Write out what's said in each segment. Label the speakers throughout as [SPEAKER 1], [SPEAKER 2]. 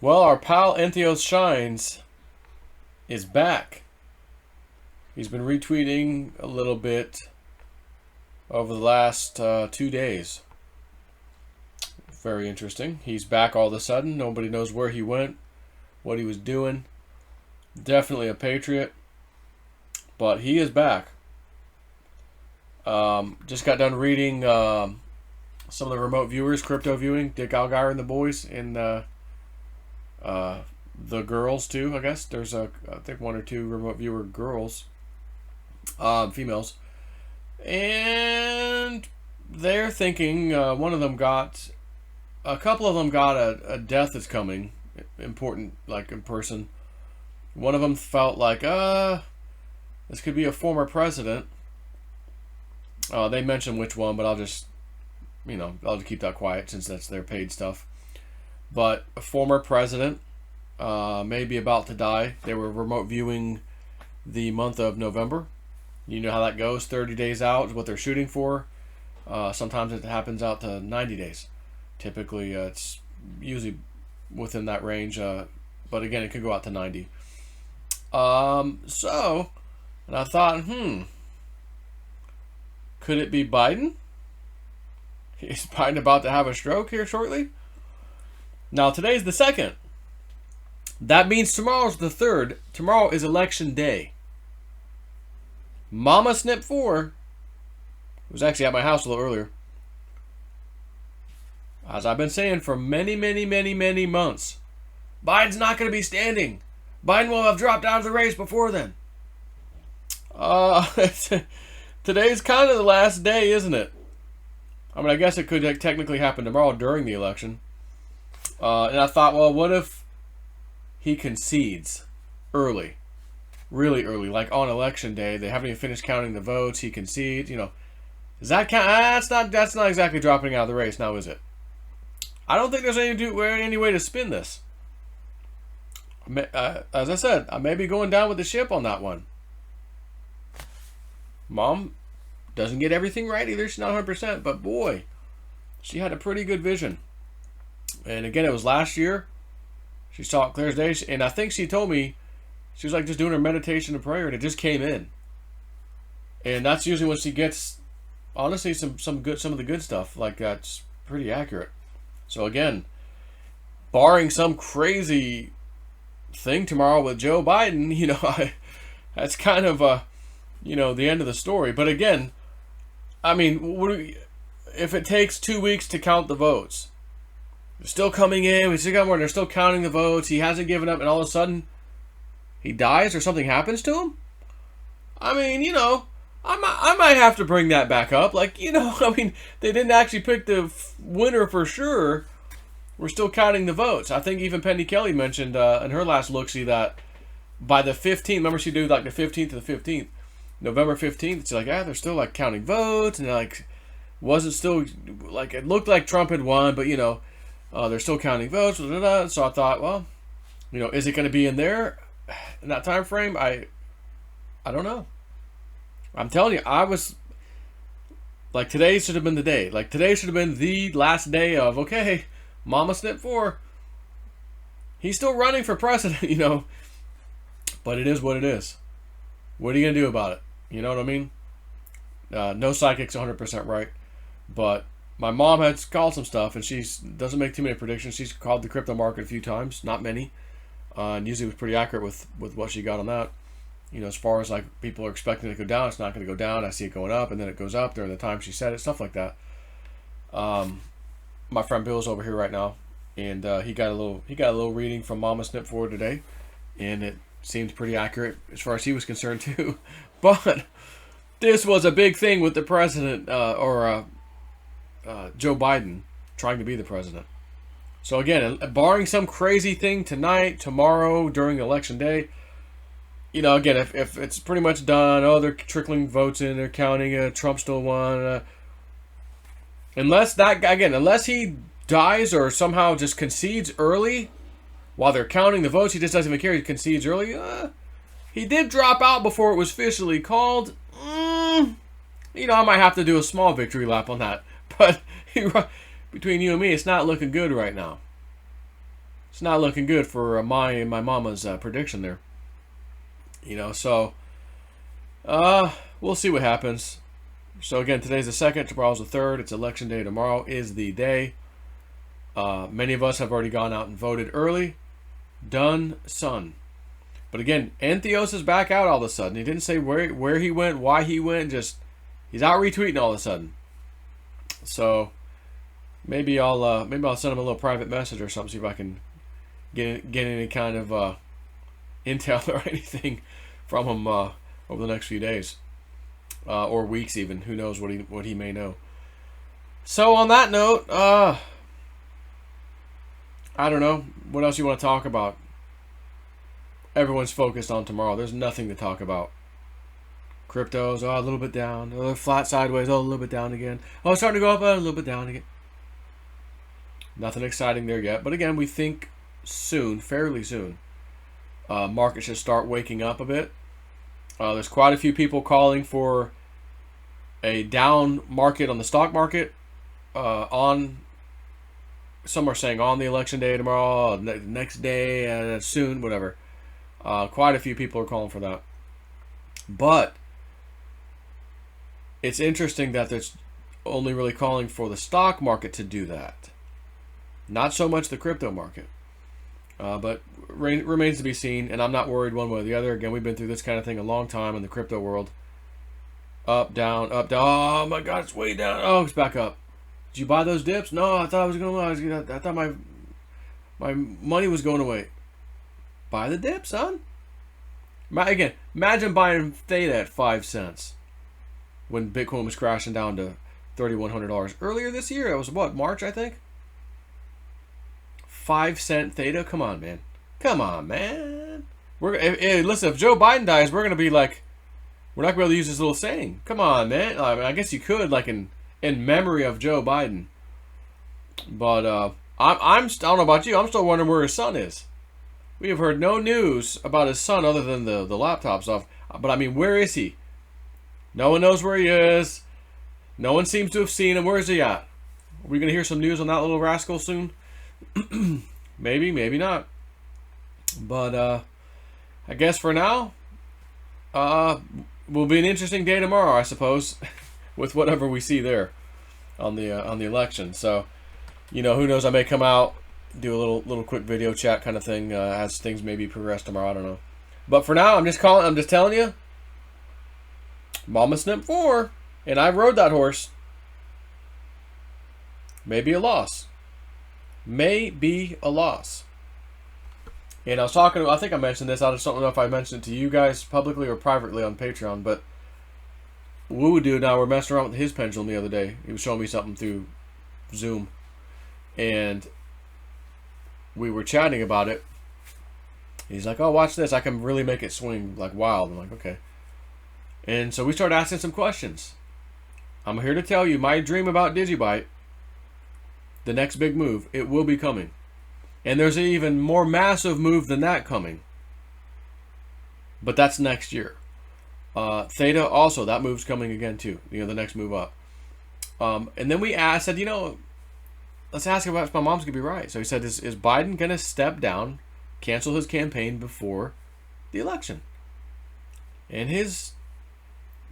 [SPEAKER 1] Well, our pal EntheosShines is back. He's been retweeting a little bit over the last 2 days. Very interesting. He's back all of a sudden. Nobody knows where he went, what he was doing. Definitely a patriot, but he is back. Just got done reading some of the remote viewers, crypto viewing, Dick Algeier and the boys, and the girls too. I guess there's I think one or two remote viewer girls, females, and they're thinking one of them got, a couple of them got a death that's coming, important, like in person. One of them felt like this could be a former president. They mentioned which one, but I'll just keep that quiet since that's their paid stuff. But a former president may be about to die. They were remote viewing the month of November. You know how that goes. 30 days out is what they're shooting for. Sometimes it happens out to 90 days. Typically, it's usually within that range. But again, it could go out to 90. And I thought, could it be Biden? Is Biden about to have a stroke here shortly? Now, today's the 2nd. That means tomorrow's the 3rd. Tomorrow is election day. Mama snip4 was actually at my house a little earlier. As I've been saying for many, many, many, many months, Biden's not going to be standing. Biden will have dropped out of the race before then. Today's kind of the last day, isn't it? I mean, I guess it could technically happen tomorrow during the election. And I thought, well, what if he concedes early? Really early, like on election day. They haven't even finished counting the votes. He concedes, Does that count? That's not exactly dropping out of the race now, is it? I don't think there's any way to spin this. As I said, I may be going down with the ship on that one. Mom doesn't get everything right either. She's not 100%, but boy, she had a pretty good vision. And again, it was last year. She saw it clear as day, and I think she told me she was like just doing her meditation and prayer, and it just came in. And that's usually when she gets, honestly, some of the good stuff. Like, that's pretty accurate. So again, barring some crazy thing tomorrow with Joe Biden, that's kind of the end of the story. But again, I mean, if it takes 2 weeks to count the votes, they're still coming in. We still got more. They're still counting the votes. He hasn't given up, and all of a sudden, he dies or something happens to him. I mean, I might have to bring that back up. Like, I mean, they didn't actually pick the winner for sure. We're still counting the votes. I think even Penny Kelly mentioned in her last look-see that by the 15th, remember she did like the 15th to the 15th, November 15th, it's like, they're still like counting votes, and like, wasn't still, like, it looked like Trump had won, but they're still counting votes, blah, blah, blah. So I thought, well, is it going to be in there in that time frame? I don't know. I'm telling you, I was like, today should have been the day. Like, today should have been the last day of, okay, Mama snip4. He's still running for president, but it is what it is. What are you going to do about it? You know what I mean? No psychic's 100% right, but my mom had called some stuff, and she doesn't make too many predictions. She's called the crypto market a few times, not many, and usually was pretty accurate with what she got on that. As far as like people are expecting it to go down, it's not going to go down. I see it going up, and then it goes up during the time she said it, stuff like that. My friend Bill's over here right now, and he got a little reading from Mama snip4 today, and it seemed pretty accurate as far as he was concerned too. But this was a big thing with the president or Joe Biden trying to be the president. So again, barring some crazy thing tonight, tomorrow, during election day, again, if it's pretty much done, they're trickling votes in, they're counting, Trump still won. Unless he dies or somehow just concedes early while they're counting the votes, he just doesn't even care, he concedes early. He did drop out before it was officially called. I might have to do a small victory lap on that. But between you and me, it's not looking good right now. it's not looking good for my and my mama's prediction there. So we'll see what happens. So again, today's the 2nd, tomorrow's the 3rd. It's election day. Tomorrow is the day. Many of us have already gone out and voted early. Done, son. But again, Entheos is back out all of a sudden. He didn't say where he went, why he went. Just he's out retweeting all of a sudden. So maybe I'll send him a little private message or something, see if I can get any kind of intel or anything from him over the next few days or weeks even. Who knows what he may know. So on that note, I don't know what else you want to talk about. Everyone's focused on tomorrow. There's nothing to talk about. Cryptos, a little bit down. Oh, flat sideways, a little bit down again. Oh, it's starting to go up, a little bit down again. Nothing exciting there yet. But again, we think soon, fairly soon, market should start waking up a bit. There's quite a few people calling for a down market on the stock market. Some are saying on the election day tomorrow, next day, soon, whatever. Quite a few people are calling for that. But it's interesting that it's only really calling for the stock market to do that. Not so much the crypto market. But remains to be seen, and I'm not worried one way or the other. Again, we've been through this kind of thing a long time in the crypto world. Up, down, up, down. Oh my God, it's way down. Oh, it's back up. Did you buy those dips? No, I thought I was going. I thought my money was going away. Buy the dip, son. Again, imagine buying Theta at 5 cents when Bitcoin was crashing down to $3,100 earlier this year. It was what, March, I think. 5-cent Theta. Come on, man. Come on, man. Listen. If Joe Biden dies, we're gonna be like, we're not gonna be able to use this little saying. Come on, man. I guess you could, like in memory of Joe Biden. But I don't know about you. I'm still wondering where his son is. We have heard no news about his son other than the laptop stuff. But I mean, where is he? No one knows where he is. No one seems to have seen him. Where is he at? Are we going to hear some news on that little rascal soon? Maybe, maybe not. But I guess for now, will be an interesting day tomorrow, I suppose, with whatever we see there on the election. So, who knows? I may come out, do a little quick video chat kind of thing as things maybe progress tomorrow. I don't know. But for now, I'm just telling you, Mama snip4, and I rode that horse. May be a loss. May be a loss. And I was talking, I think I mentioned this, I just don't know if I mentioned it to you guys publicly or privately on Patreon, but Woo Dude and I were messing around with his pendulum the other day. He was showing me something through Zoom. And we were chatting about it. He's like, oh, watch this. I can really make it swing like wild. I'm like, okay. And so we started asking some questions. I'm here to tell you my dream about Digibyte, the next big move, it will be coming. And there's an even more massive move than that coming. But that's next year. Theta also, that move's coming again too. The next move up. And then I said, let's ask him if my mom's going to be right. So he said, is Biden going to step down, cancel his campaign before the election? And his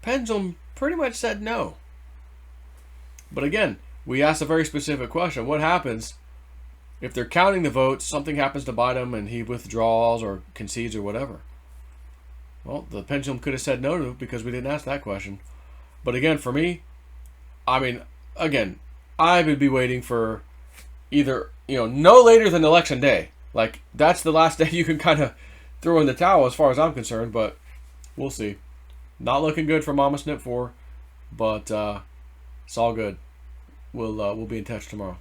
[SPEAKER 1] pendulum pretty much said no. But again, we asked a very specific question. What happens if they're counting the votes, something happens to Biden and he withdraws or concedes or whatever? Well, the pendulum could have said no because we didn't ask that question. But again, for me, I would be waiting for either, no later than election day. Like, that's the last day you can kind of throw in the towel as far as I'm concerned, but we'll see. Not looking good for Mama snip4, but it's all good. We'll be in touch tomorrow.